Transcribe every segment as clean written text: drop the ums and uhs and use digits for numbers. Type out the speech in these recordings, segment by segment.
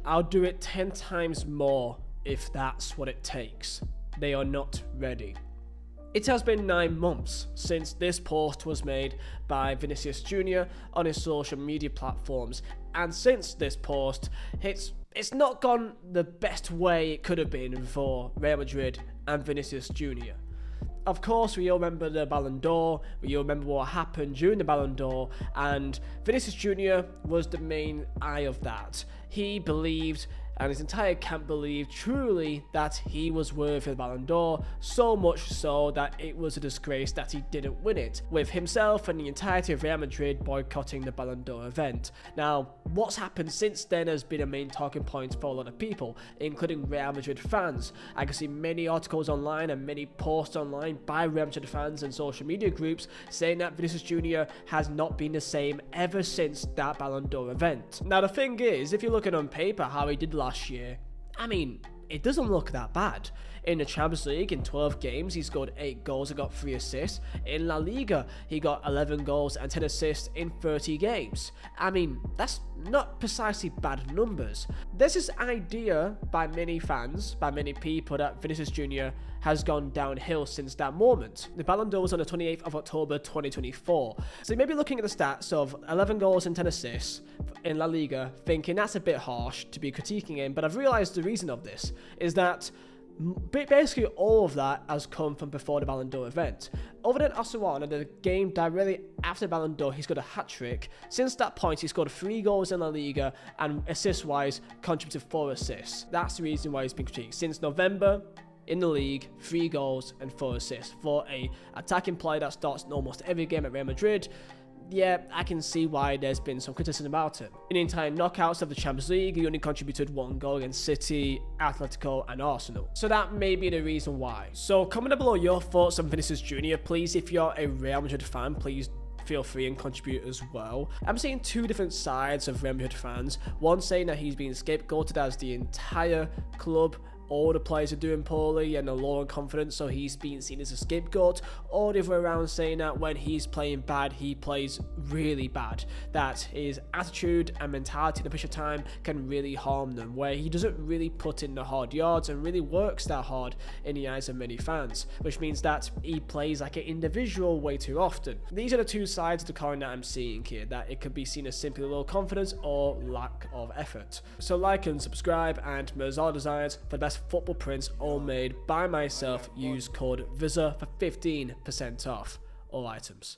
I'll do it 10 times more if that's what it takes. They are not ready. It has been 9 months since this post was made by Vinicius Junior on his social media platforms, and since this post, it's not gone the best way it could have been for Real Madrid and Vinicius Junior. Of course, we all remember the Ballon d'Or, we all remember what happened during the Ballon d'Or, and Vinicius Junior was the main eye of that. He believed, and his entire camp believed truly, that he was worthy of the Ballon d'Or, so much so that it was a disgrace that he didn't win it, with himself and the entirety of Real Madrid boycotting the Ballon d'Or event. Now, what's happened since then has been a main talking point for a lot of people, including Real Madrid fans. I can see many articles online and many posts online by Real Madrid fans and social media groups saying that Vinicius Junior has not been the same ever since that Ballon d'Or event. Now, the thing is, if you're looking on paper how he did last year, I mean, it doesn't look that bad. In the Champions League, in 12 games, he scored 8 goals and got 3 assists. In La Liga, he got 11 goals and 10 assists in 30 games. I mean, that's not precisely bad numbers. There's this idea by many fans, by many people, that Vinicius Junior has gone downhill since that moment. The Ballon d'Or was on the 28th of October 2024. So you may be looking at the stats of 11 goals and 10 assists in La Liga, thinking that's a bit harsh to be critiquing him, but I've realised the reason of this is that basically all of that has come from before the Ballon d'Or event. Other than Osasuna, the game directly after the Ballon d'Or, he scored a hat-trick. Since that point, he scored 3 goals in La Liga and assist-wise contributed 4 assists. That's the reason why he's been critiqued. Since November, in the league, 3 goals and 4 assists. For a attacking player that starts in almost every game at Real Madrid, yeah, I can see why there's been some criticism about it. In the entire knockouts of the Champions League, he only contributed 1 goal against City, Atletico and Arsenal. So that may be the reason why. So comment below your thoughts on Vinicius Junior. Please, if you're a Real Madrid fan, please feel free and contribute as well. I'm seeing 2 different sides of Real Madrid fans. One saying that he's being scapegoated as the entire club, all the players are doing poorly and are low on confidence, so he's being seen as a scapegoat, or the other way around saying that when he's playing bad, he plays really bad, that his attitude and mentality in the push of time can really harm them, where he doesn't really put in the hard yards and really works that hard in the eyes of many fans, which means that he plays like an individual way too often. These are the 2 sides of the coin that I'm seeing here, that it could be seen as simply low confidence or lack of effort. So like and subscribe, and Mirzal Designs for the best football prints, all made by myself. Use code Vizeh for 15% off all items.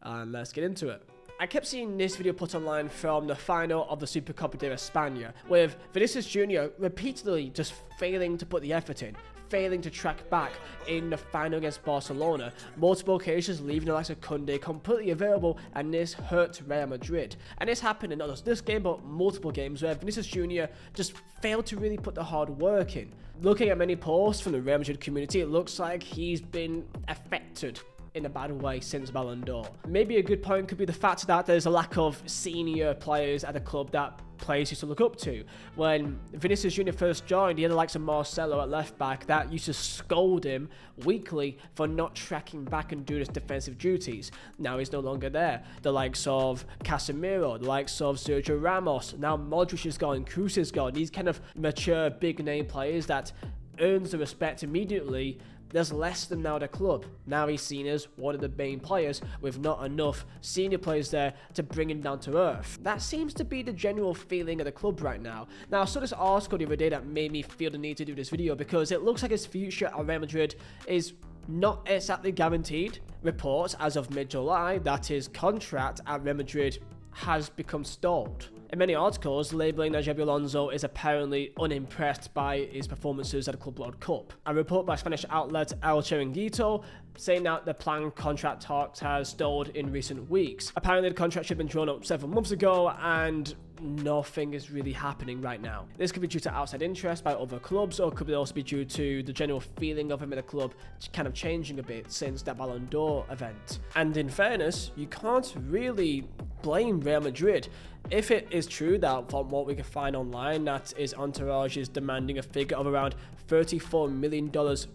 And let's get into it. I kept seeing this video put online from the final of the Supercopa de España, with Vinicius Junior repeatedly just failing to put the effort in, failing to track back in the final against Barcelona, multiple occasions leaving the likes of Koundé completely available, and this hurt Real Madrid. And this happened in not just this game but multiple games where Vinicius Junior just failed to really put the hard work in. Looking at many posts from the Real Madrid community, it looks like he's been affected in a bad way since Ballon d'Or. Maybe a good point could be the fact that there's a lack of senior players at the club that players used to look up to. When Vinicius Junior first joined, he had the likes of Marcelo at left back that used to scold him weekly for not tracking back and doing his defensive duties. Now he's no longer there. The likes of Casemiro, the likes of Sergio Ramos, now Modric is gone, Kroos is gone. These kind of mature big name players that earns the respect immediately. There's less than now at the club. Now he's seen as one of the main players with not enough senior players there to bring him down to earth. That seems to be the general feeling of the club right now. Now, I saw this article the other day that made me feel the need to do this video because it looks like his future at Real Madrid is not exactly guaranteed. Reports as of mid-July that his contract at Real Madrid has become stalled. In many articles, labelling that Xabi Alonso is apparently unimpressed by his performances at the Club World Cup. A report by Spanish outlet El Chiringuito saying that the planned contract talks has stalled in recent weeks. Apparently the contract should have been drawn up several months ago and nothing is really happening right now. This could be due to outside interest by other clubs, or could also be due to the general feeling of him in the club kind of changing a bit since that Ballon d'Or event. And in fairness, you can't really blame Real Madrid. If it is true that from what we can find online that his entourage is demanding a figure of around $34 million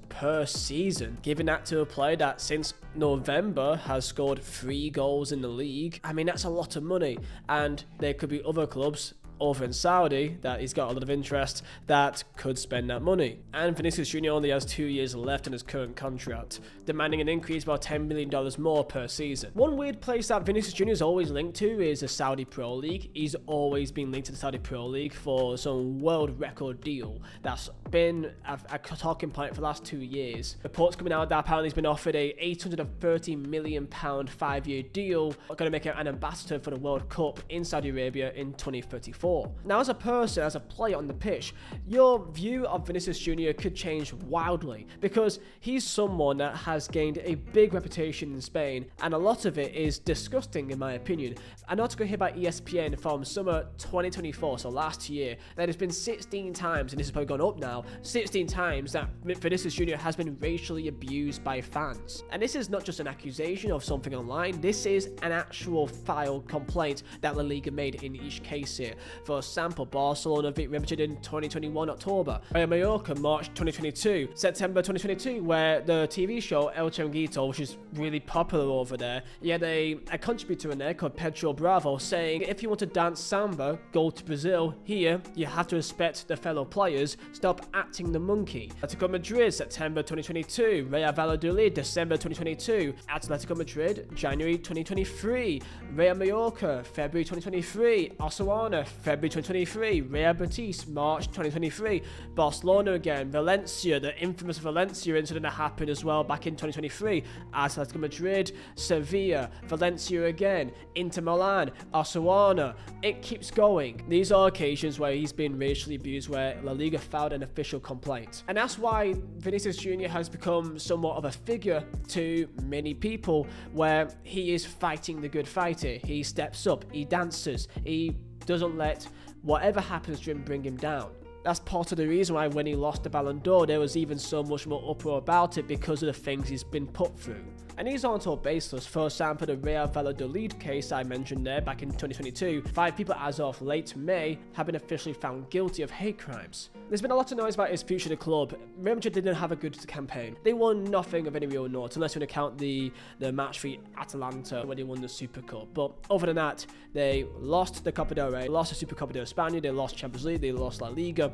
per season, giving that to a player that since November has scored 3 goals in the league, I mean that's a lot of money. And there could be other clubs over in Saudi that he's got a lot of interest that could spend that money. And Vinicius Junior only has 2 years left in his current contract, demanding an increase of about $10 million more per season. One weird place that Vinicius Junior is always linked to is the Saudi Pro League. He's always been linked to the Saudi Pro League for some world record deal that's been a talking point for the last 2 years. Reports coming out that apparently he's been offered a £830 million 5-year deal, going to make him an ambassador for the World Cup in Saudi Arabia in 2034. Now, as a person, as a player on the pitch, your view of Vinicius Junior could change wildly, because he's someone that has gained a big reputation in Spain, and a lot of it is disgusting in my opinion. An article here by ESPN from summer 2024, so last year, that has been 16 times, and this has probably gone up now, 16 times that Vinicius Junior has been racially abused by fans. And this is not just an accusation of something online, this is an actual filed complaint that La Liga made in each case here. For example, Barcelona beat Real Madrid in 2021 October, Real Mallorca March 2022, September 2022, where the TV show El Chiringuito, which is really popular over there, you had a contributor in there called Pedro Bravo saying, if you want to dance samba, go to Brazil. Here, you have to respect the fellow players, stop acting the monkey. Atletico Madrid, September 2022, Real Valladolid, December 2022, Atletico Madrid, January 2023, Real Mallorca, February 2023, Osasuna, February 2023, Real Betis, March 2023, Barcelona again, Valencia, the infamous Valencia incident that happened as well back in 2023, Atletico Madrid, Sevilla, Valencia again, Inter Milan, Osasuna. It keeps going. These are occasions where he's been racially abused, where La Liga filed an official complaint. And that's why Vinicius Junior has become somewhat of a figure to many people, where he is fighting the good fight here. He steps up, he dances, he doesn't let whatever happens to him bring him down. That's part of the reason why when he lost the Ballon d'Or, there was even so much more uproar about it, because of the things he's been put through. And these aren't all baseless. For example, the Real Valladolid case I mentioned there back in 2022, 5 people as of late May have been officially found guilty of hate crimes. There's been a lot of noise about his future at the club. Real Madrid didn't have a good campaign. They won nothing of any real note, unless you want to count the match for Atalanta when they won the Super Cup. But other than that, they lost the Copa del Rey, lost the Super Copa de España, they lost Champions League, they lost La Liga.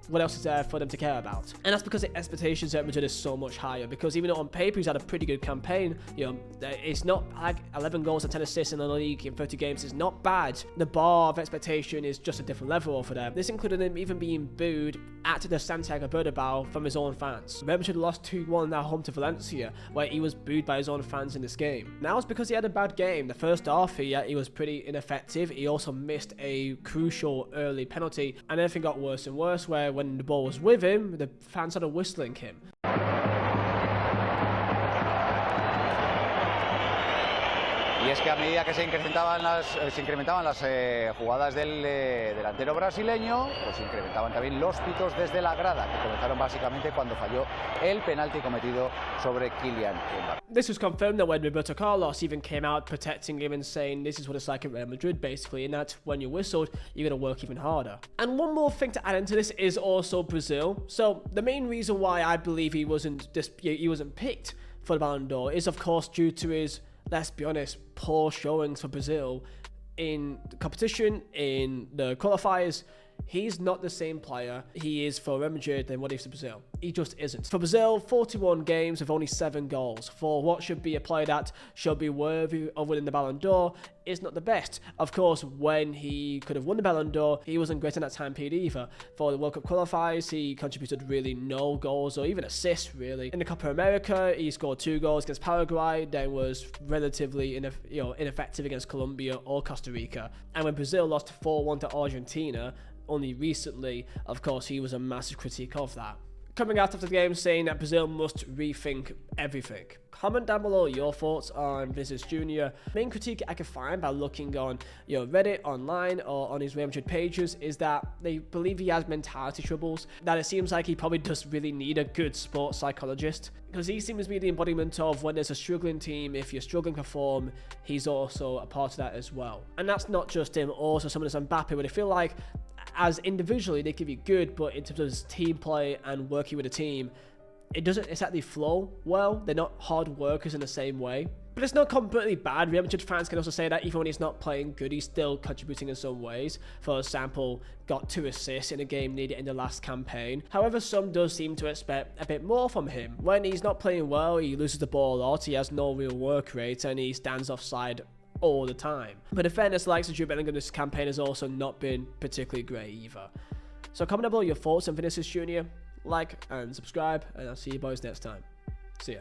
What else is there for them to care about? And that's because the expectations at Madrid is so much higher, because even though on paper he's had a pretty good campaign, you know, it's not like 11 goals and 10 assists in the league in 30 games is not bad. The bar of expectation is just a different level over there. This included him even being booed at the Santiago Bernabeu from his own fans. Real Madrid lost 2-1 now home to Valencia, where he was booed by his own fans in this game. Now it's because he had a bad game. The first half he was pretty ineffective. He also missed a crucial early penalty, and everything got worse and worse, where when the ball was with him, the fans started whistling him. Y es que a medida que se incrementaban las jugadas del delantero brasileño, pues se incrementaban también los pitos desde la grada, que comenzaron básicamente cuando falló el penalti cometido sobre Kylian Mbappé. This was confirmed that when Roberto Carlos even came out protecting him and saying this is what it's like at Real Madrid basically, and that when you're whistled, you're going to work even harder. And one more thing to add into this is also Brazil. So the main reason why I believe he wasn't picked for the Ballon d'Or is of course due to his, let's be honest, poor showings for Brazil in the competition, in the qualifiers. He's not the same player he is for Real Madrid than what he is for Brazil. He just isn't. For Brazil, 41 games with only 7 goals. For what should be a player that should be worthy of winning the Ballon d'Or, is not the best. Of course, when he could have won the Ballon d'Or, he wasn't great in that time period either. For the World Cup qualifiers, he contributed really no goals or even assists, really. In the Copa America, he scored 2 goals against Paraguay, then was relatively ineffective against Colombia or Costa Rica. And when Brazil lost 4-1 to Argentina, only recently, of course, he was a massive critique of that. Coming out after the game saying that Brazil must rethink everything. Comment down below your thoughts on Vinicius Junior. Main critique I can find by looking on Reddit, online, or on his Real Madrid pages is that they believe he has mentality troubles, that it seems like he probably does really need a good sports psychologist, because he seems to be the embodiment of when there's a struggling team, if you're struggling to perform, he's also a part of that as well. And that's not just him, also someone as Mbappe, but I feel like as individually they can be good, but in terms of his team play and working with a team, it doesn't exactly flow well. They're not hard workers in the same way. But it's not completely bad. Real Madrid fans can also say that even when he's not playing good, he's still contributing in some ways. For example, got 2 assists in a game needed in the last campaign. However, some does seem to expect a bit more from him. When he's not playing well, he loses the ball a lot, he has no real work rate, and he stands offside all the time. But in fairness, the likes of Jude Bellingham this campaign has also not been particularly great either. So comment down below your thoughts on Vinicius Junior, like and subscribe, and I'll see you boys next time. See ya.